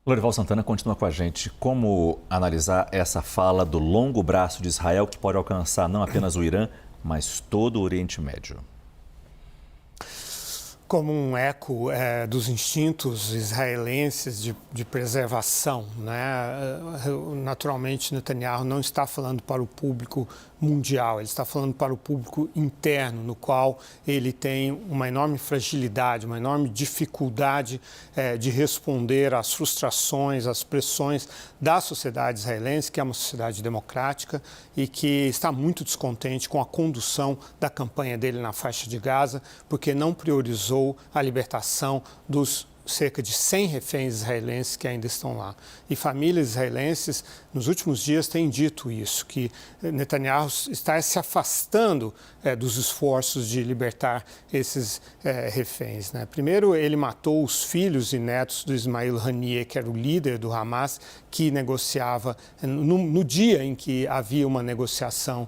Lorival Santana continua com a gente. Como analisar essa fala do longo braço de Israel que pode alcançar não apenas o Irã, mas todo o Oriente Médio? Como um eco dos instintos israelenses de preservação, né? Naturalmente, Netanyahu não está falando para o público mundial, ele está falando para o público interno, no qual ele tem uma enorme fragilidade, uma enorme dificuldade de responder às frustrações, às pressões da sociedade israelense, que é uma sociedade democrática e que está muito descontente com a condução da campanha dele na faixa de Gaza, porque não priorizou a libertação dos cerca de 100 reféns israelenses que ainda estão lá. E famílias israelenses, nos últimos dias, têm dito isso, que Netanyahu está se afastando dos esforços de libertar esses reféns, né? Primeiro, ele matou os filhos e netos do Ismail Haniyeh, que era o líder do Hamas, que negociava no dia em que havia uma negociação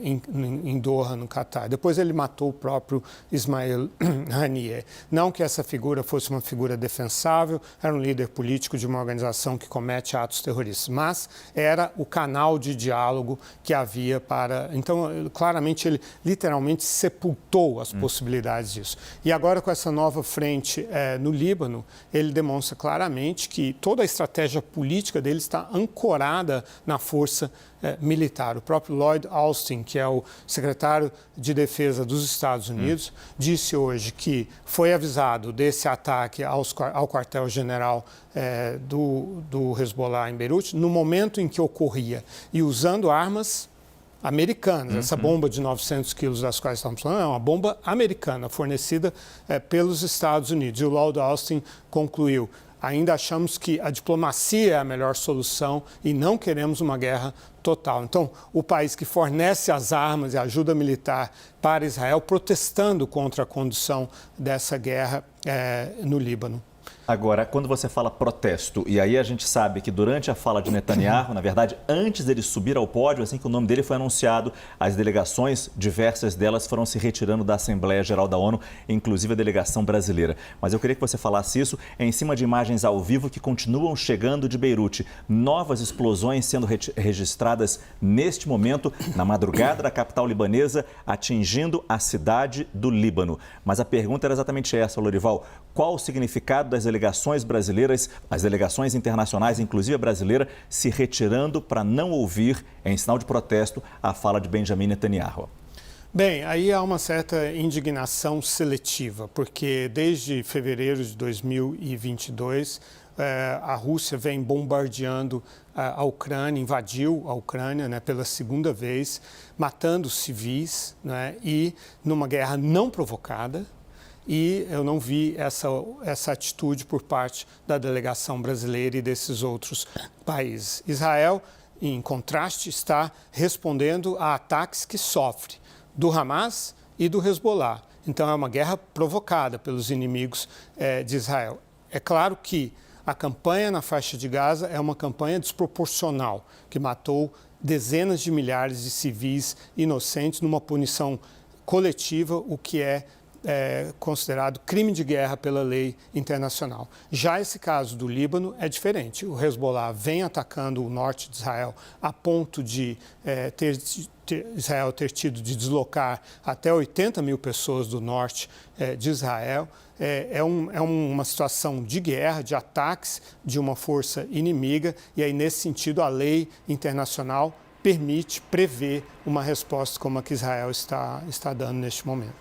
em Doha, no Catar. Depois ele matou o próprio Ismail Haniyeh. Não que essa figura fosse uma figura defensável, era um líder político de uma organização que comete atos terroristas, mas era o canal de diálogo que havia para... Então, claramente, ele literalmente sepultou as possibilidades disso. E agora, com essa nova frente no Líbano, ele demonstra claramente que toda a estratégia política dele está ancorada na força militar. O próprio Lloyd Austin, que é o secretário de Defesa dos Estados Unidos, disse hoje que foi avisado desse ataque ao quartel-general do Hezbollah em Beirute no momento em que ocorria e usando armas americanas. Essa bomba de 900 quilos das quais estamos falando é uma bomba americana, fornecida pelos Estados Unidos. E o Lloyd Austin concluiu: ainda achamos que a diplomacia é a melhor solução e não queremos uma guerra total. Então, o país que fornece as armas e a ajuda militar para Israel, protestando contra a condução dessa guerra no Líbano. Agora, quando você fala protesto, e aí a gente sabe que durante a fala de Netanyahu, na verdade, antes dele subir ao pódio, assim que o nome dele foi anunciado, as delegações, diversas delas, foram se retirando da Assembleia Geral da ONU, inclusive a delegação brasileira. Mas eu queria que você falasse isso em cima de imagens ao vivo que continuam chegando de Beirute. Novas explosões sendo registradas neste momento, na madrugada da capital libanesa, atingindo a cidade do Líbano. Mas a pergunta era exatamente essa, Lorival. Qual o significado das delegações brasileiras, as delegações internacionais, inclusive a brasileira, se retirando para não ouvir, em sinal de protesto, a fala de Benjamin Netanyahu? Bem, aí há uma certa indignação seletiva, porque desde fevereiro de 2022, a Rússia vem bombardeando a Ucrânia, invadiu a Ucrânia, né, pela segunda vez, matando civis, né, e numa guerra não provocada. E eu não vi essa atitude por parte da delegação brasileira e desses outros países. Israel, em contraste, está respondendo a ataques que sofre do Hamas e do Hezbollah. Então, é uma guerra provocada pelos inimigos de Israel. É claro que a campanha na faixa de Gaza é uma campanha desproporcional, que matou dezenas de milhares de civis inocentes numa punição coletiva, o que é considerado crime de guerra pela lei internacional. Já esse caso do Líbano é diferente. O Hezbollah vem atacando o norte de Israel a ponto de Israel ter tido de deslocar até 80 mil pessoas do norte de Israel. É uma situação de guerra, de ataques de uma força inimiga, e aí, nesse sentido, a lei internacional prevê uma resposta como a que Israel está dando neste momento.